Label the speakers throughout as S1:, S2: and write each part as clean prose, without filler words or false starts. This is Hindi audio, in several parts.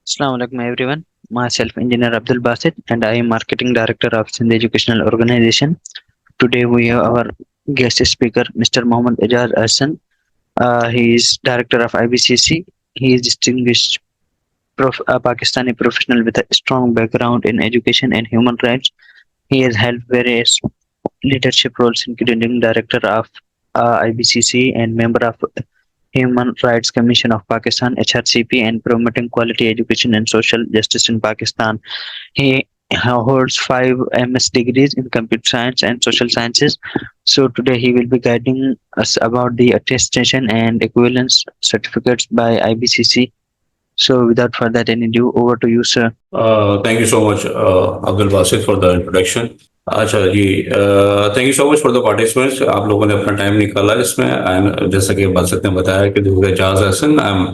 S1: Assalamu alaikum everyone. Myself Engineer Abdul Basit and I am Marketing Director of Sindh Educational Organization. Today we have our guest speaker Mr. Mohammad Ejaz Ahsan. He is Director of IBCC. He is distinguished Pakistani professional with a strong background in education and human rights. He has held various leadership roles including Director of IBCC and member of Human Rights Commission of Pakistan (HRCP) and promoting quality education and social justice in Pakistan. He holds 5 MS degrees in computer science and social sciences. So today he will be guiding us about the attestation and equivalence certificates by IBCC. So without further ado, over to you, sir.
S2: Thank you so much, Abdul Basit, for the introduction. अच्छा जी, thank you so much for the participants. आप लोगों ने अपना टाइम निकाला इसमें। आई एम, जैसा कि बासित ने बताया कि this is Ejaz Hasan. I am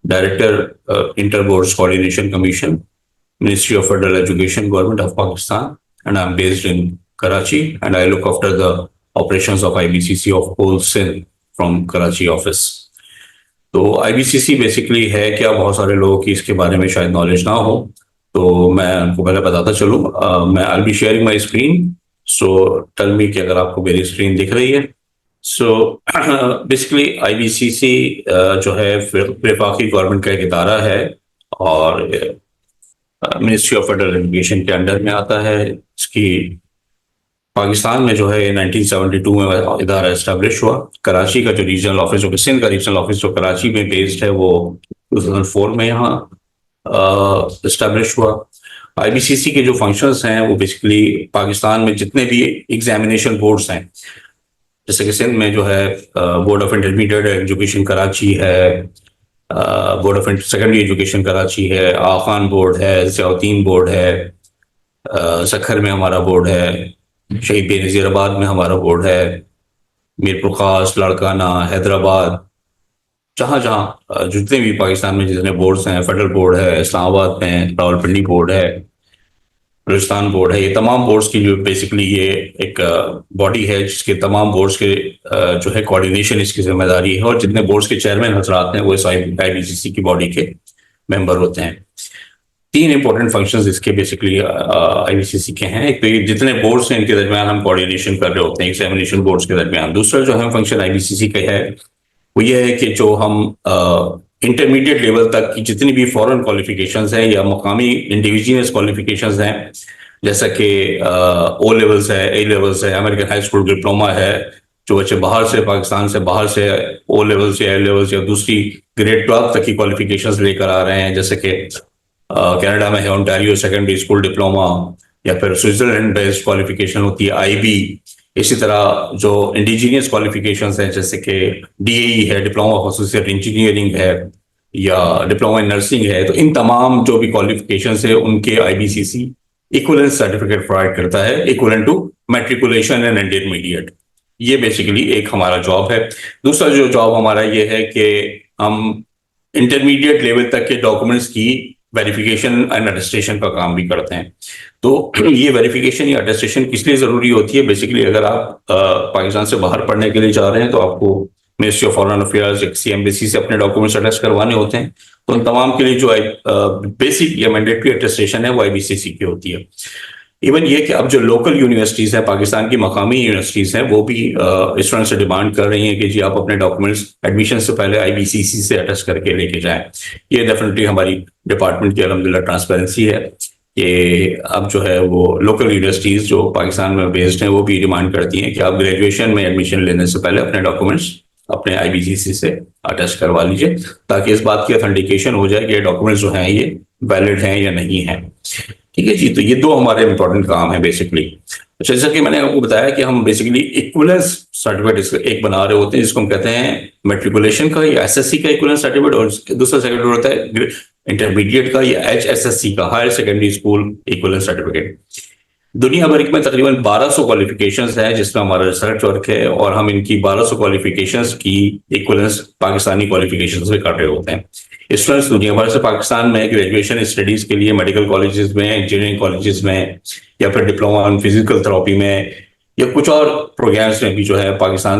S2: director inter boards coordination commission, ministry of federal education, government of Pakistan, and I am based in Karachi and I look after the operations of IBCC of whole Sindh from Karachi office. तो आईबीसीसी बेसिकली है क्या, बहुत सारे लोगों की इसके बारे में शायद नॉलेज ना हो, तो मैं उनको पहले बताता चलूँ। मैं I be sharing my screen, so tell me कि अगर आपको मेरी स्क्रीन दिख रही है। सो बेसिकली आईबीसीसी जो है वफाकी गवर्नमेंट का एक इदारा है और मिनिस्ट्री ऑफ फेडरल एजुकेशन के अंडर में आता है। इसकी पाकिस्तान में जो है 1972 में इदारा एस्टेब्लिश हुआ। कराची का जो रीजनल ऑफिस, जो सिंध का रीजनल ऑफिस जो कराची में बेस्ड है, वो 2004 में यहाँ एस्टेब्लिश हुआ। आईबीसीसी के जो फंक्शंस हैं वो बेसिकली पाकिस्तान में जितने भी एग्जामिनेशन बोर्ड्स हैं, जैसे कि सिंध में जो है board of intermediate education Karachi है, board of secondary education Karachi है, आखान बोर्ड है, ज़ियाउद्दीन बोर्ड है, सखर में हमारा बोर्ड है, शहीद बेनज़ीराबाद में हमारा बोर्ड है, मीरपुर खास, लाड़काना, हैदराबाद, जहाँ जहाँ जितने भी पाकिस्तान में जितने बोर्ड्स हैं, फेडरल बोर्ड है, इस्लामाबाद में रावलपिंडी बोर्ड है, बलूचिस्तान बोर्ड है, ये तमाम बोर्ड्स की जो बेसिकली ये एक बॉडी है जिसके तमाम बोर्ड्स के जो है कोऑर्डिनेशन इसकी जिम्मेदारी है, और जितने बोर्ड्स के चेयरमैन हजरात हैं वो इस आईबीसीसी की बॉडी के मेंबर होते हैं। 3 इंपॉर्टेंट फंक्शंस इसके बेसिकली आईबीसीसी के हैं। एक तो ये जितने बोर्ड्स हैं इनके दरमियान हम कोऑर्डिनेशन कर रहे होते हैं एग्जामिनेशन बोर्ड्स के दरमियान। दूसरा जो है फंक्शन आईबीसीसी का है वो ये है कि जो हम इंटरमीडिएट लेवल तक की जितनी भी फॉरेन क्वालिफिकेशंस हैं या मकामी इंडिविजुअस क्वालिफिकेशंस हैं, जैसा कि ओ लेवल्स है, ए लेवल्स है, अमेरिकन हाई स्कूल डिप्लोमा है, जो बच्चे बाहर से पाकिस्तान से बाहर से ओ लेवल्स या ए लेवल्स या दूसरी ग्रेड 12 तक की क्वालिफिकेशंस लेकर आ रहे हैं, जैसे कि कनाडा में है ओंटारियो सेकेंडरी स्कूल डिप्लोमा, या फिर स्विट्जरलैंड बेस्ड क्वालिफिकेशन होती है आईबी। इसी तरह जो इंडिजीनियस क्वालिफिकेशंस हैं, जैसे कि डीएई है, डिप्लोमा ऑफ एसोसिएट इंजीनियरिंग है, या डिप्लोमा इन नर्सिंग है, तो इन तमाम जो भी क्वालिफिकेशंस है उनके आईबीसीसी इक्विवेलेंस सर्टिफिकेट प्रोवाइड करता है, equivalent to matriculation and intermediate. ये बेसिकली एक हमारा जॉब है। दूसरा जो जॉब हमारा ये है कि हम इंटरमीडिएट लेवल तक के डॉक्यूमेंट्स की वेरिफिकेशन एंड अटेस्टेशन का काम भी करते हैं। तो ये वेरिफिकेशन या अटेस्टेशन किस लिए ज़रूरी होती है? बेसिकली अगर आप पाकिस्तान से बाहर पढ़ने के लिए जा रहे हैं तो आपको मिनिस्ट्री ऑफ फॉरेन अफेयर्स या किसी एम्बेसी से अपने डॉक्यूमेंट्स अटेस्ट करवाने होते हैं, तो उन तमाम के लिए जो बेसिक या मैंडेटरी अटेस्टेशन है वो आईबीसीसी की होती है। इवन ये कि अब जो लोकल यूनिवर्सिटीज़ हैं, पाकिस्तान की मकामी यूनिवर्सिटीज़ हैं, वो भी इस तरह से डिमांड कर रही हैं कि जी आप अपने डॉक्यूमेंट्स एडमिशन से पहले आईबीसीसी से अटेस्ट करके लेके जाएं। ये डेफिनेटली हमारी डिपार्टमेंट की अल्हम्दुलिल्लाह ट्रांसपेरेंसी है कि अब जो है वो लोकल यूनिवर्सिटीज़ जो पाकिस्तान में बेस्ड हैं वो भी डिमांड करती हैं कि आप ग्रेजुएशन में एडमिशन लेने से पहले अपने डॉक्यूमेंट्स अपने आईबीसीसी से अटेस्ट करवा लीजिए, ताकि इस बात की ऑथेंटिकेशन हो जाए कि डॉक्यूमेंट्स जो हैं ये वैलिड हैं या नहीं हैं। ठीक है जी, तो ये 2 हमारे इंपॉर्टेंट काम है बेसिकली। अच्छा, जैसा कि मैंने आपको बताया कि हम बेसिकली इक्विवेलेंस सर्टिफिकेट एक बना रहे होते हैं, जिसको हम कहते हैं मैट्रिकुलेशन का या एसएससी का इक्विवेलेंस सर्टिफिकेट, और दूसरा सर्टिफिकेट होता है इंटरमीडिएट का या एचएसएससी का, higher secondary school equivalence certificate. दुनिया भर में तकरीबन 1200 क्वालिफिकेशंस हैं जिसमें हमारा रिसर्च वर्क है, और हम इनकी 1200 क्वालिफिकेशंस की इक्विवेलेंस पाकिस्तानी क्वालिफिकेशंस में कर रहे होते हैं। स्टूडेंट्स दुनिया भर से पाकिस्तान में ग्रेजुएशन स्टडीज के लिए मेडिकल कॉलेजेस में, इंजीनियरिंग कॉलेजेस में, या फिर डिप्लोमा इन फिजिकल थेरेपी में, या कुछ और प्रोग्राम्स में भी जो है पाकिस्तान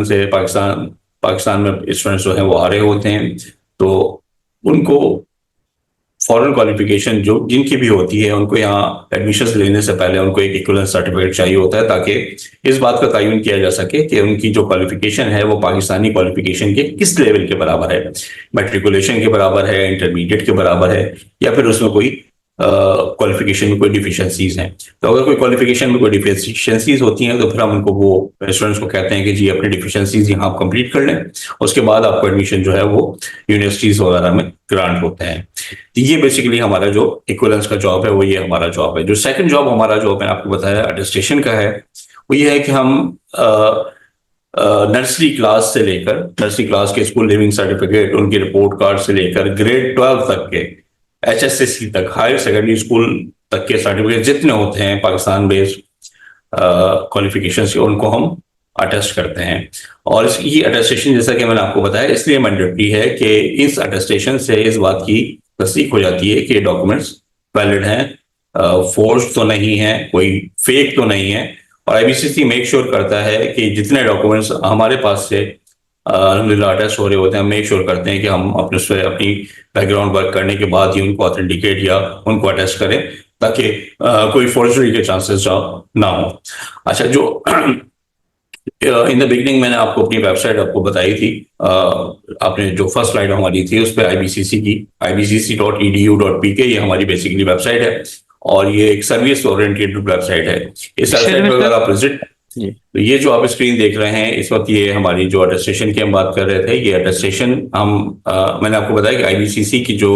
S2: में स्टूडेंट्स जो है वो आ रहे होते हैं। तो उनको फॉरेन क्वालिफिकेशन जो जिनकी भी होती है, उनको यहाँ एडमिशन लेने से पहले उनको एक इक्विवेलेंस सर्टिफिकेट चाहिए होता है, ताकि इस बात का तयन किया जा सके कि उनकी जो क्वालिफिकेशन है वो पाकिस्तानी क्वालिफिकेशन के किस लेवल के बराबर है, मैट्रिकुलेशन के बराबर है, इंटरमीडिएट के बराबर है, या फिर उसमें कोई क्वालिफिकेशन में कोई डिफिशियंसीज हैं। तो अगर कोई क्वालिफिकेशन में कोई डिफिशियंसीज होती हैं, तो फिर हम उनको वो स्टूडेंट्स को कहते हैं कि जी अपनी डिफिशियंसीज यहाँ आप कंप्लीट कर लें, उसके बाद आपको एडमिशन जो है वो यूनिवर्सिटीज वगैरह में ग्रांट होते हैं। तो ये बेसिकली हमारा जो इक्विवेलेंस का जॉब है वो ये हमारा जॉब है। जो सेकंड जॉब हमारा जो मैंने आपको बताया अटेस्टेशन का है, वो ये है कि हम नर्सरी क्लास से लेकर, नर्सरी क्लास के स्कूल लिविंग सर्टिफिकेट, उनकी रिपोर्ट कार्ड से लेकर ग्रेड 12 तक के HSSC तक, हायर सेकेंडरी स्कूल तक के सर्टिफिकेट जितने होते हैं पाकिस्तान बेस्ड क्वालिफिकेशन से, उनको हम अटेस्ट करते हैं। और ये अटेस्टेशन जैसा कि मैंने आपको बताया इसलिए मैंडेटरी है कि इस अटेस्टेशन से इस बात की तस्दीक हो जाती है कि डॉक्यूमेंट्स वैलिड हैं, फोर्ज तो नहीं है, कोई फेक तो नहीं है। और IBCC मेक श्योर करता है कि जितने डॉक्यूमेंट्स हमारे पास से अल्हम्दुलिल्लाह अटेस्ट हो रहे होते हैं, हम मेक श्योर करते हैं कि हम अपनी बैकग्राउंड वर्क करने के बाद ही उनको ऑथेंटिकेट या उनको अटेस्ट करें, ताकि कोई फोर्जरी के चांसेस ना हो। अच्छा, जो इन द बिगनिंग मैंने आपको अपनी वेबसाइट आपको बताई थी, आपने जो फर्स्ट स्लाइड हमारी थी उस पर IBCC की ibcc.edu.pk ये हमारी बेसिकली वेबसाइट है, और ये एक सर्विस ओरिएंटेड वेबसाइट है। इस वेबसाइट पर अगर आप विजिट, तो ये जो आप स्क्रीन देख रहे हैं इस वक्त, ये हमारी जो अटेस्टेशन की हम बात कर रहे थे, ये अटेस्टेशन हम मैंने आपको बताया कि IBCC की जो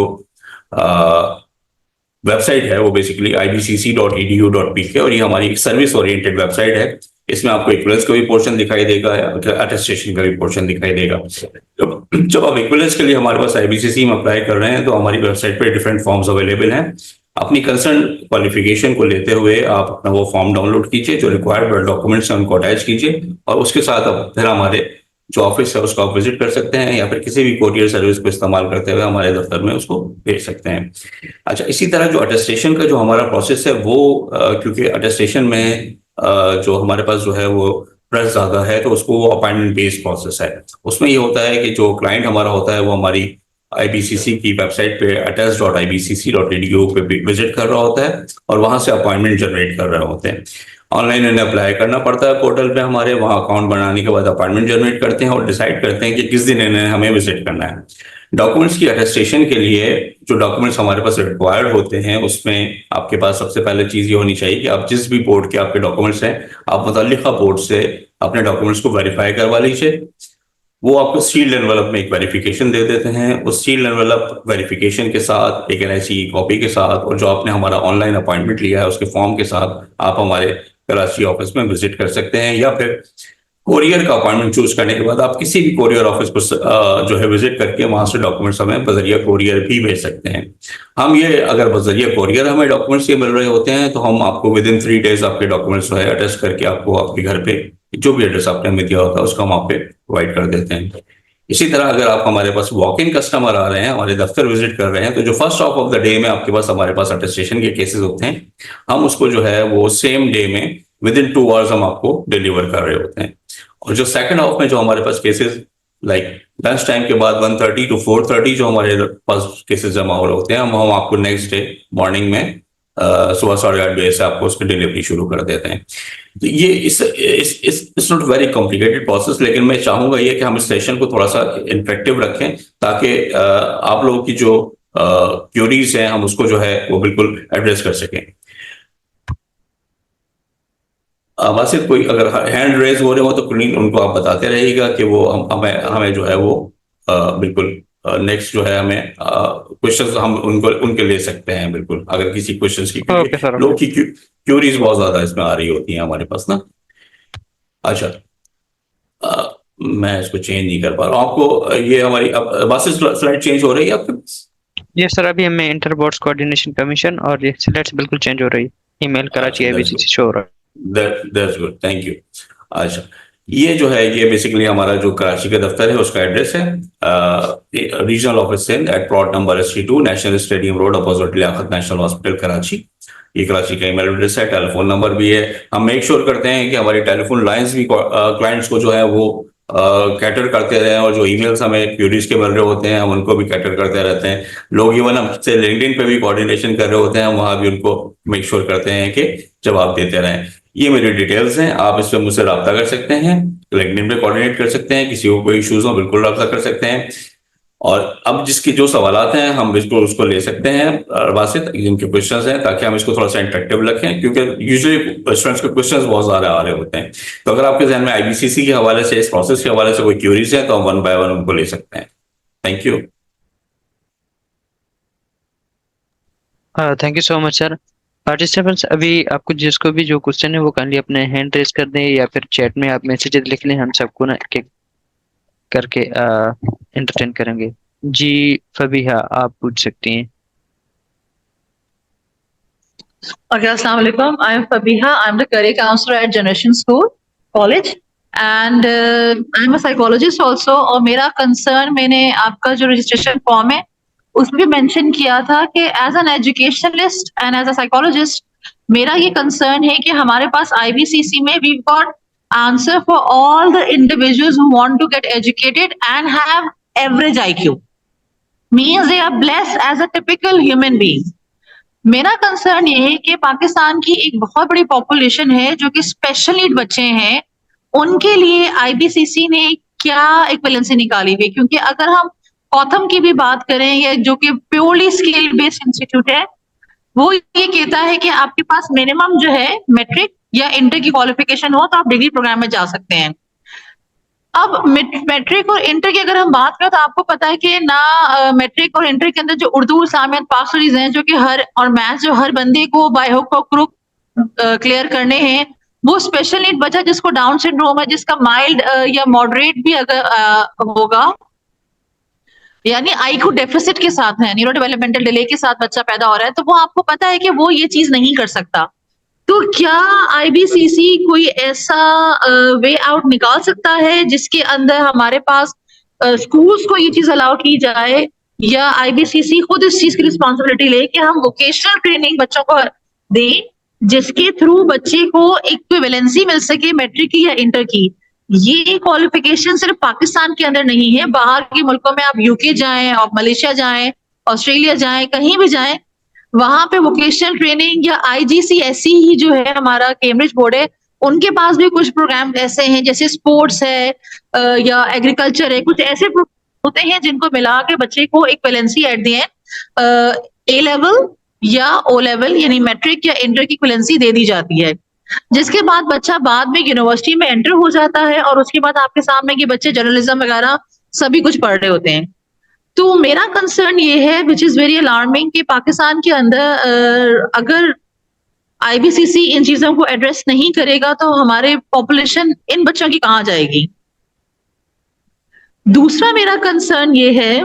S2: वेबसाइट है वो बेसिकली ibcc.edu.pk, और ये हमारी एक सर्विस ओरिएंटेड वेबसाइट है। इसमें आपको इक्विवेलेंस का भी पोर्शन दिखाई देगा, अटेस्टेशन का भी पोर्शन दिखाई देगा। जब आप इक्विवेलेंस के लिए हमारे पास IBCC में अप्लाई कर रहे हैं, तो हमारी वेबसाइट पे डिफरेंट फॉर्म्स अवेलेबल हैं। अपनी कंसर्न क्वालिफिकेशन को लेते हुए आप अपना वो फॉर्म डाउनलोड कीजिए, जो रिक्वायर्ड डॉक्यूमेंट्स हैं उनको अटैच कीजिए, और उसके साथ आप फिर हमारे जो ऑफिस है उसको आप विजिट कर सकते हैं, या फिर किसी भी कोरियर सर्विस को इस्तेमाल करते हुए हमारे दफ्तर में उसको भेज सकते हैं। अच्छा, इसी तरह जो अटेस्टेशन का जो हमारा प्रोसेस है वो क्योंकि अटेस्टेशन में जो हमारे पास जो है वो प्रेस ज्यादा है, तो उसको वो अपॉइंटमेंट बेस्ड प्रोसेस है। उसमें ये होता है कि जो क्लाइंट हमारा होता है वो हमारी IBCC की वेबसाइट पे attest.ibcc.edu पे विजिट कर रहा होता है, और वहां से अपॉइंटमेंट जनरेट कर रहे होते हैं। ऑनलाइन इन्हें अप्लाई करना पड़ता है पोर्टल पे हमारे, वहां अकाउंट बनाने के बाद अपॉइंटमेंट जनरेट करते हैं और डिसाइड करते हैं कि किस दिन इन्हें हमें विजिट करना है। डॉक्यूमेंट्स की अटेस्टेशन के लिए जो डॉक्यूमेंट्स हमारे पास रिक्वायर्ड होते हैं, उसमें आपके पास सबसे पहले चीज ये होनी चाहिए कि आप जिस भी बोर्ड के आपके डॉक्यूमेंट्स हैं, आप मुतल्लिका बोर्ड से अपने डॉक्यूमेंट्स को वेरीफाई करवा लीजिए। वो आपको सील्ड एनवेलप में एक वेरिफिकेशन दे देते हैं। उस सील्ड एनवेलप वेरिफिकेशन के साथ एक NIC कॉपी के साथ, और जो आपने हमारा ऑनलाइन अपॉइंटमेंट लिया है उसके फॉर्म के साथ, आप हमारे कराची ऑफिस में विजिट कर सकते हैं, या फिर कोरियर का अपॉइंटमेंट चूज करने के बाद आप किसी भी कोरियर ऑफिस को जो है विजिट करके वहां से डॉक्यूमेंट्स हमें बजरिया कोरियर भी भेज सकते हैं। हम ये अगर बजरिया कोरियर हमें डॉक्यूमेंट्स ये मिल रहे होते हैं, तो हम आपको विद इन 3 डेज आपके डॉक्यूमेंट्स जो है अटेस्ट करके आपको आपके घर पे जो भी एड्रेस आपने हमें दिया होता है उसका हम आप पे प्रोवाइड कर देते हैं। इसी तरह अगर आप हमारे पास वॉक इन कस्टमर आ रहे हैं, हमारे दफ्तर विजिट कर रहे हैं, तो जो फर्स्ट ऑफ द डे में आपके पास हमारे पास अटेस्टेशन के केसेस होते हैं, हम उसको जो है वो सेम डे में विद इन 2 आवर्स हम आपको डिलीवर कर रहे होते हैं। और जो सेकंड हाफ में जो हमारे पास केसेस लाइक लंच टाइम के बाद 1:30 to 4:30 जो हमारे पास केसेस जमा हो रहे होते हैं, हम आपको नेक्स्ट डे मॉर्निंग में सुबह 8:30 बजे से आपको उसकी डिलीवरी शुरू कर देते हैं। तो ये it's not very complicated process, लेकिन मैं चाहूंगा ये कि हम इस सेशन को थोड़ा सा इंटरेक्टिव रखें, ताकि आप लोगों की जो क्यूरीज हैं हम उसको जो है वो बिल्कुल एड्रेस कर सकें। वासिफ, कोई अगर हैंड रेज हो रहे हो तो उनको आप बताते रहिएगा कि वो हमें जो है वो बिल्कुल नेक्स्ट जो है हमें क्वेश्चंस हम उनके ले सकते हैं बिल्कुल, अगर किसी क्वेश्चंस की, लोग की क्यूरीज बहुत ज्यादा इसमें आ रही होती हैं हमारे पास ना। अच्छा, मैं इसको चेंज नहीं कर पा रहा हूँ आपको, ये हमारी वासिफ स्लाइड चेंज हो रही है आपके पास?
S1: ये सर अभी हमें इंटर बोर्ड्स कोऑर्डिनेशन कमीशन और ये स्लाइड्स बिल्कुल चेंज हो रही है, ईमेल कराची IBCC शो हो रहा है।
S2: That's good, thank you। अच्छा, ये जो है ये बेसिकली हमारा जो कराची का दफ्तर है उसका एड्रेस है regional office Sindh at plot number ST2 national stadium road opposite Liaquat national hospital Karachi. ये कराची का ईमेल एड्रेस है, टेलीफोन नंबर भी है। हम मेक श्योर करते हैं कि हमारी टेलीफोन लाइंस भी क्लाइंट्स को जो है वो कैटर करते रहे, और जो ईमेल्स हमें क्यूरीज के मिल रहे होते हैं हम उनको भी कैटर करते रहते हैं। लोग इवन हमसे लिंक्डइन पे भी कोऑर्डिनेशन कर रहे होते हैं, हम वहां भी उनको मेक श्योर करते हैं कि जवाब देते रहें। ये मेरी डिटेल्स हैं, आप इस पर मुझसे रब्ता कर सकते हैं, लिंक्डइन पे कोऑर्डिनेट कर सकते हैं, किसी को कोई इश्यूज हो बिल्कुल रब्ता कर सकते हैं। और अब जिसकी जो सवालात हैं हम बिल्कुल उसको ले सकते हैं वासित, जिनके क्वेश्चंस हैं, ताकि हम इसको थोड़ा सा इंटरेक्टिव रखें, क्योंकि यूजुअली स्टूडेंट्स के क्वेश्चंस बहुत ज्यादा आ रहे होते हैं। तो अगर आपके जहन में आईबीसीसी के हवाले से, इस प्रोसेस के हवाले से कोई क्यूरीज है तो हम वन बाय वन उनको ले सकते हैं। Thank you.
S1: Thank you so much sir. Participants, अभी आपको जिसको भी जो क्वेश्चन है वो काइंडली अपने हैंड रेज कर दें या फिर चैट में आप मैसेजेस लिख लें, हम सबको ना एक एक करके एंटरटेन करेंगे। जी फबीहा, आप पूछ सकती हैं।
S3: Okay, Assalamu alaikum. I am Fabiha. I am the career counselor at Generation School College, and I am a psychologist also. और मेरा concern, मैंने आपका जो registration form है उसमें mention किया था कि as an educationalist and as a psychologist, मेरा ये concern है कि हमारे पास IBCC में we've got answer for all the individuals who want to get educated and have average IQ. Means they are blessed as a typical human being. मेरा कंसर्न ये है कि पाकिस्तान की एक बहुत बड़ी पॉपुलेशन है जो कि स्पेशल नीड बच्चे हैं, उनके लिए आईबीसीसी ने क्या इक्विवेलेंसी निकाली हुई, क्योंकि अगर हम कॉथम की भी बात करें या जो कि प्योरली स्किल बेस्ड इंस्टीट्यूट है, वो ये कहता है कि आपके पास मिनिमम जो है मैट्रिक या इंटर की क्वालिफिकेशन हो तो आप डिग्री प्रोग्राम में जा सकते हैं। अब मैट्रिक और इंटर की अगर हम बात करें तो आपको पता है कि ना मैट्रिक और इंटर के अंदर जो उर्दू इस्लामियत पास स्टडीज हैं जो कि हर और मैथ्स जो हर बंदे को बाय हुक और क्रुक क्लियर करने हैं, वो स्पेशल नीड बच्चा जिसको डाउन सिंड्रोम है, जिसका माइल्ड या मॉडरेट भी अगर होगा, यानी आईक्यू डेफिसिट के साथ है, न्यूरो डेवलपमेंटल डिले के साथ बच्चा पैदा हो रहा है, तो वो आपको पता है कि वो ये चीज नहीं कर सकता। तो क्या आईबीसीसी कोई ऐसा वे आउट निकाल सकता है जिसके अंदर हमारे पास स्कूल्स को ये चीज अलाउ की जाए, या आईबीसीसी खुद इस चीज की रिस्पॉन्सिबिलिटी ले कि हम वोकेशनल ट्रेनिंग बच्चों को दें जिसके थ्रू बच्चे को इक्विवेलेंसी मिल सके मैट्रिक की या इंटर की। ये क्वालिफिकेशन सिर्फ पाकिस्तान के अंदर नहीं है, बाहर के मुल्कों में आप यूके जाएं, आप मलेशिया जाएं, ऑस्ट्रेलिया जाएं, कहीं भी जाएं, वहां पे वोकेशनल ट्रेनिंग या आईजीसीएसई ही जो है हमारा कैम्ब्रिज बोर्ड है, उनके पास भी कुछ प्रोग्राम ऐसे हैं, जैसे स्पोर्ट्स है या एग्रीकल्चर है, कुछ ऐसे होते हैं जिनको मिला के बच्चे को एक equivalency at the end A level या ओ लेवल यानी मैट्रिक या इंटर की इक्विवेलेंसी दे दी जाती है, जिसके बाद बच्चा बाद में यूनिवर्सिटी में एंटर हो जाता है और उसके बाद आपके सामने कि बच्चे जर्नलिज्म वगैरह सभी कुछ पढ़ रहे होते हैं। तो मेरा कंसर्न ये है विच इज वेरी अलार्मिंग कि पाकिस्तान के अंदर अगर आईबीसीसी इन चीजों को एड्रेस नहीं करेगा तो हमारे पॉपुलेशन इन बच्चों की कहाँ जाएगी। दूसरा मेरा कंसर्न ये है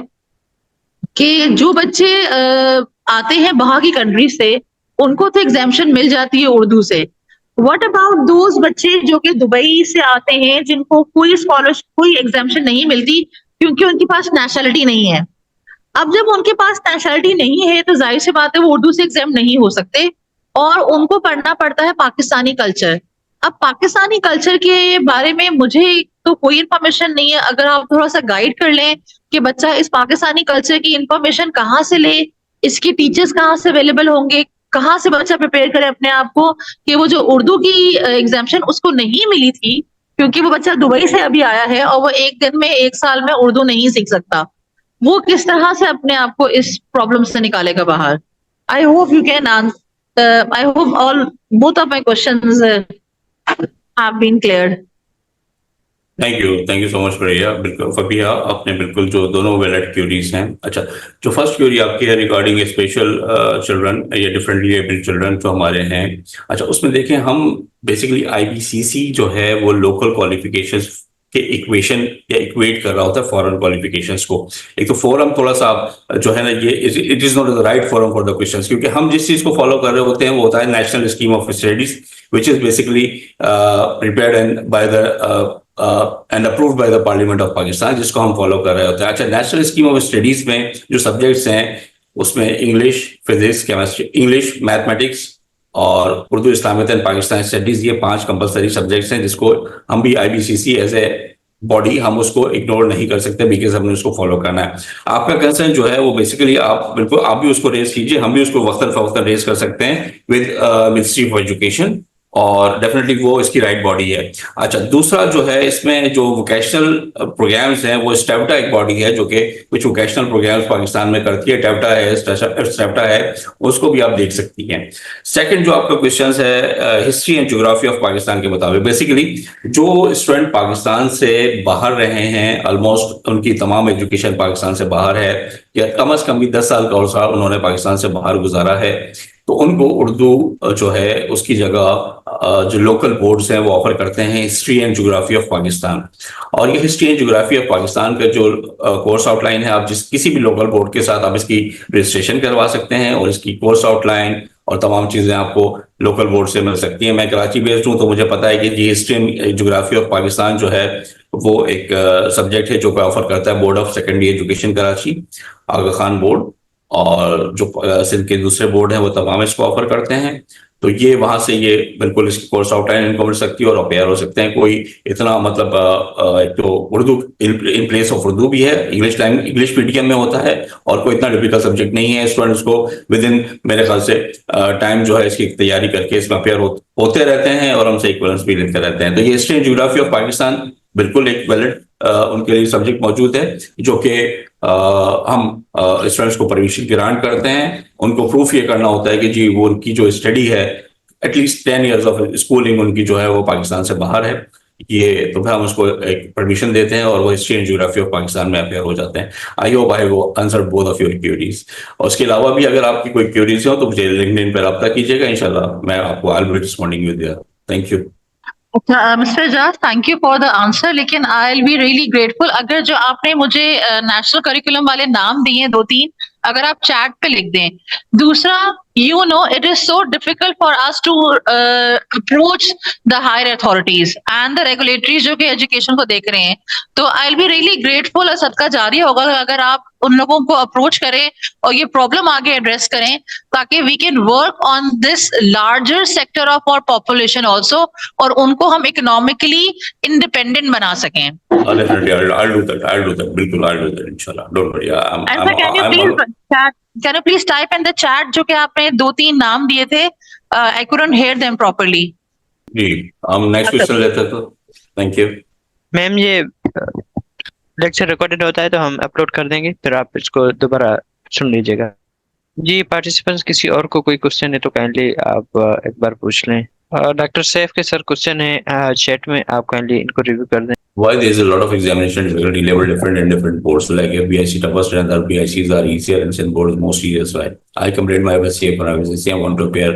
S3: कि जो बच्चे आते हैं बाहर की कंट्री से, उनको तो एग्जाम्शन मिल जाती है उर्दू से। व्हाट अबाउट दोज बच्चे जो कि दुबई से आते हैं जिनको कोई स्कॉलरशिप कोई एग्जाम्शन नहीं मिलती क्योंकि उनके पास नेशनलिटी नहीं है। अब जब उनके पास नेशनलिटी नहीं है तो जाहिर सी बात है वो उर्दू से एग्जाम नहीं हो सकते और उनको पढ़ना पड़ता है पाकिस्तानी कल्चर। अब पाकिस्तानी कल्चर के बारे में मुझे तो कोई इन्फॉर्मेशन नहीं है, अगर आप थोड़ा सा गाइड कर लें कि बच्चा इस पाकिस्तानी कल्चर की इन्फॉर्मेशन कहाँ से ले, इसके टीचर्स कहाँ से अवेलेबल होंगे, कहाँ से बच्चा प्रिपेयर करे अपने आप को कि वो जो उर्दू की एग्जाम्शन उसको नहीं मिली थी क्योंकि वो बच्चा दुबई से अभी आया है और वो एक दिन में एक साल में उर्दू नहीं सीख सकता, वो किस तरह से अपने आप को इस प्रॉब्लम से निकालेगा बाहर। I hope you can I hope all both of my questions have been cleared.
S2: Thank you so much Faria. बिल्कुल फबिया, आपने बिल्कुल जो दोनों वैलिड क्यूरीज हैं। अच्छा, जो फर्स्ट क्यूरी आपकी है रिगार्डिंग स्पेशल चिल्ड्रन या डिफरेंटली एबल्ड चिल्ड्रन जो हमारे हैं, अच्छा उसमें देखें हम बेसिकली आईबीसीसी जो है वो लोकल क्वालिफिकेशंस के इक्वेशन या इक्वेट कर रहा होता है फॉरेन क्वालिफिकेशंस को। एक तो फोरम थोड़ा सा जो है ना ये it is not the right forum for the questions, क्योंकि हम जिस चीज को फॉलो कर रहे होते हैं वो होता है national scheme of studies which is basically prepared and by the end approved by the parliament of Pakistan, जिसको हम फॉलो कर रहे होते हैं। अच्छा, नेशनल स्कीम ऑफ स्टडीज में जो सब्जेक्ट्स हैं उसमें English, physics, chemistry, English, mathematics और उर्दू, इस्लामियत एंड पाकिस्तान स्टडीज, ये 5 कंपलसरी सब्जेक्ट्स हैं जिसको हम भी आईबीसीसी एज ए बॉडी हम उसको इग्नोर नहीं कर सकते, बिकॉज हमने उसको फॉलो करना है। आपका कंसर्न जो है वो बेसिकली आप बिल्कुल आप भी उसको रेज कीजिए, हम भी उसको वक्तन फवक्तन रेज कर सकते हैं विद मिनिस्ट्री ऑफ एजुकेशन, और डेफिनेटली वो इसकी राइट बॉडी है। अच्छा, दूसरा जो है इसमें जो वोकेशनल प्रोग्राम्स हैं, वो स्टेप्टा एक बॉडी है जो कि कुछ वोकेशनल प्रोग्राम्स पाकिस्तान में करती है, स्टेप्टा है, उसको भी आप देख सकती हैं। सेकंड जो आपका क्वेश्चन है history and geography of Pakistan के मुताबिक, बेसिकली जो स्टूडेंट पाकिस्तान से बाहर रहे हैं, ऑलमोस्ट उनकी तमाम एजुकेशन पाकिस्तान से बाहर है, या कम अज कम भी 10 साल का और उन्होंने पाकिस्तान से बाहर गुजारा है, तो उनको उर्दू जो है उसकी जगह जो लोकल बोर्ड्स हैं वो ऑफर करते हैं history and geography of Pakistan. और ये history and geography of Pakistan का जो कोर्स आउटलाइन है, आप किसी भी लोकल बोर्ड के साथ आप इसकी रजिस्ट्रेशन करवा सकते हैं, और इसकी कोर्स आउटलाइन और तमाम चीजें आपको लोकल बोर्ड से मिल सकती हैं। मैं कराची बेस्ड हूँ, तो मुझे पता है कि history and geography of Pakistan जो है वो एक सब्जेक्ट है जो ऑफर करता है board of secondary education Karachi, Aga Khan board, और जो सिंध के दूसरे बोर्ड है वो तमाम इसको ऑफर करते हैं। तो ये वहां से ये बिल्कुल इसकी कोर्स आउटलाइन इनको मिल सकती है और अपेयर हो सकते हैं। कोई इतना मतलब एक तो Urdu in place of Urdu भी है, इंग्लिश मीडियम में होता है, और कोई इतना डिफिकल्ट सब्जेक्ट नहीं है। स्टूडेंट्स को विद इन मेरे ख्याल से टाइम जो है इसकी तैयारी करके इसमें अपेयर होते रहते हैं, और हमसे इक्वलेंस भी लेते रहते हैं। तो ये history and geography of Pakistan बिल्कुल एक वैलिड उनके लिए सब्जेक्ट मौजूद है, जो कि हम स्टूडेंट्स को परमिशन ग्रांट करते हैं। उनको प्रूफ ये करना होता है कि जी वो उनकी जो स्टडी है, एटलीस्ट 10 ईयर्स ऑफ स्कूलिंग उनकी जो है वो पाकिस्तान से बाहर है, ये तो फिर हम उसको एक परमिशन देते हैं, और वो history and geography of Pakistan में अपेयर हो जाते हैं। आई होप आई वो answer both of your queries. और उसके अलावा भी अगर आपकी कोई क्यूरीज हो तो मुझे लिंक्डइन पर रब्ता कीजिएगा, इंशाल्लाह मैं आपको I will be responding with there. Thank you.
S3: Mister Ejaz, thank you for the answer, लेकिन I will be really grateful अगर जो आपने मुझे नेशनल करिकुलम वाले नाम दिए दो तीन, अगर आप चैट पे लिख दें। दूसरा, you know, it is so difficult for us to approach the higher authorities and the regulatories जो कि एजुकेशन को देख रहे हैं। तो आई विल बी रियली ग्रेटफुल और सदका जारी होगा अगर आप उन लोगों को अप्रोच करें और ये प्रॉब्लम आगे एड्रेस करें, ताकि we can work on this larger sector of our population also, और उनको हम इकोनॉमिकली इंडिपेंडेंट बना सकें।
S2: Definitely, I'll do that. I'll do that. बिल्कुल, I'll do that. Inshallah. Don't worry.
S3: And sir, can you please type in the chat जो कि आपने दो तीन नाम दिए थे? I couldn't hear them properly.
S2: जी, हम नेक्स्ट क्वेश्चन लेते हैं तो थैंक यू।
S1: मैम ये लेक्चर रिकॉर्डेड होता है तो हम अपलोड कर देंगे, फिर आप इसको दोबारा सुन लीजिएगा। जी, पार्टिसिपेंट्स किसी और को कोई क्वेश्चन है तो काइंडली आप एक बार पूछ लें। डॉक्टर सैफ के सर क्वेश्चन है चैट में, आप काइंडली इनको रिव्यू कर दें।
S2: Why there is a lot of examination difficulty level different in different boards, like FBIC toughest and other BICs are easier and SIN board is more serious, right? I completed my FSCA for FSCA. I want to appear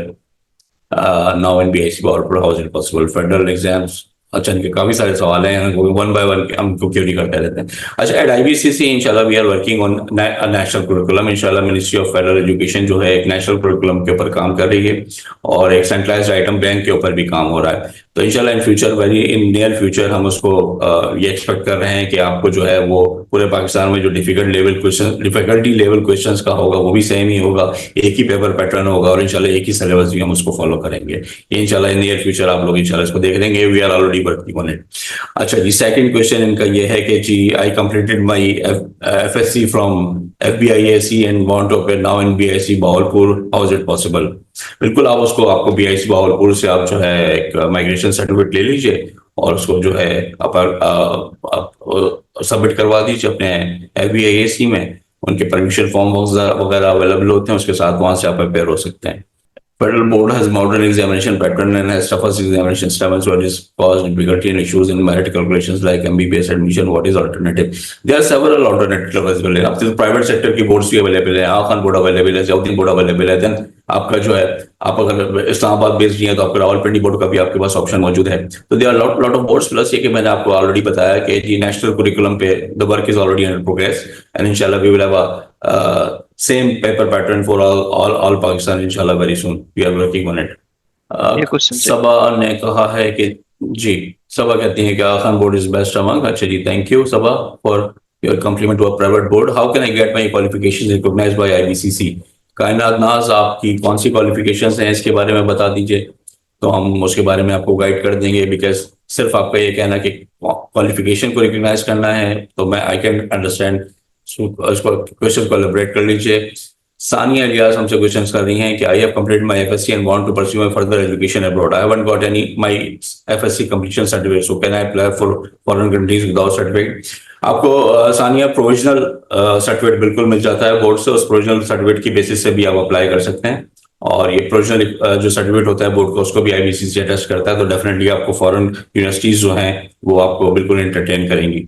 S2: now in BIC Bahawalpur. How is it possible? Federal exams, अच्छा, इनके काफी सारे सवाल हैं, वन बाय वन हमको क्यूरी करते रहते हैं। अच्छा, एट IBCC इंशाल्लाह we are working on national curriculum. इंशाल्लाह मिनिस्ट्री ऑफ फेडरल एजुकेशन जो है एक नेशनल कुरिकुलम के ऊपर काम कर रही है, और एक सेंट्रलाइज्ड आइटम बैंक के ऊपर भी काम हो रहा है। तो इंशाल्लाह in future, very in near future, हम उसको ये एक्सपेक्ट कर रहे हैं कि आपको जो है वो पूरे पाकिस्तान में जो डिफिकल्टी लेवल क्वेश्चंस का होगा वो भी सेम ही होगा, एक ही पेपर पैटर्न होगा, और इंशाल्लाह एक ही सिलेबस भी हम उसको फॉलो करेंगे। ये इंशाल्लाह इन नियर फ्यूचर आप लोग इंशाल्लाह इसको देख लेंगे। We are already working on it. अच्छा जी, सेकंड क्वेश्चन इनका ये है कि जी I completed my FSC from FBIAC and want to appear now in BIC Bahawalpur, how is it possible? बिल्कुल, आप उसको आपको BIC Bahawalpur से आप जो है एक माइग्रेशन सर्टिफिकेट ले लीजिए, और उसको जो है आप सबमिट करवा दीजिए अपने FBIAC में। उनके परमिशन फॉर्म वगैरह अवेलेबल होते हैं, उसके साथ वहां से आप अपेयर हो सकते हैं। Federal board has modern examination pattern and has toughest examination systems, what is caused difficulty and issues in merit calculations like MBBS admission. What is alternative? There are several alternatives available. अब तो प्राइवेट सेक्टर की बोर्ड्स भी अवेलेबल है, आगा खान बोर्ड अवेलेबल है, जउद्दीन बोर्ड अवेलेबल है। देन आपका जो है, आप अगर इस्लामाबाद बेस्ड नहीं है तो आपका रावलपिंडी बोर्ड का भी आपके पास ऑप्शन मौजूद है। तो there are lot of boards, plus ये कि मैंने आपको ऑलरेडी बताया कि जी नेशनल कुरिकुलम पे the work is already under progress, and इंशाल्लाह we will have a same paper pattern for all Pakistan inshallah very soon. We are working on it. Saba ने कहा है कि जी, सबा कहती है कि Aga Khan board is best among. अच्छा जी, thank you Saba for your compliment to a private board. How can I get my qualifications recognised by IBCC? Kainat नाज, आपकी कौन सी क्वालिफिकेशंस हैं इसके बारे में बता दीजिए, तो हम उसके बारे में आपको गाइड कर देंगे। बिकॉज सिर्फ आपका ये कहना कि क्वालिफिकेशन को रिकग्नाइज करना है तो मैं आई कैन अंडरस्टैंड, उसको क्वेश्चन को एलिब्रेट कर लीजिए। सानिया इलियास हमसे क्वेश्चंस कर रही हैं कि I have completed my FSc and want to pursue my further education abroad. I haven't got any my FSc completion certificate, so can I apply for foreign countries without certificate. आपको सानिया प्रोविजनल सर्टिफिकेट बिल्कुल मिल जाता है बोर्ड से, उस प्रोविजनल सर्टिफिकेट की बेसिस से भी आप अप्लाई कर सकते हैं। और ये प्रोविजनल जो सर्टिफिकेट होता है बोर्ड का, उसको भी आईबीसीसी अटेस्ट करता है, तो डेफिनेटली आपको फॉरेन यूनिवर्सिटीज जो हैं वो आपको बिल्कुल एंटरटेन करेंगी।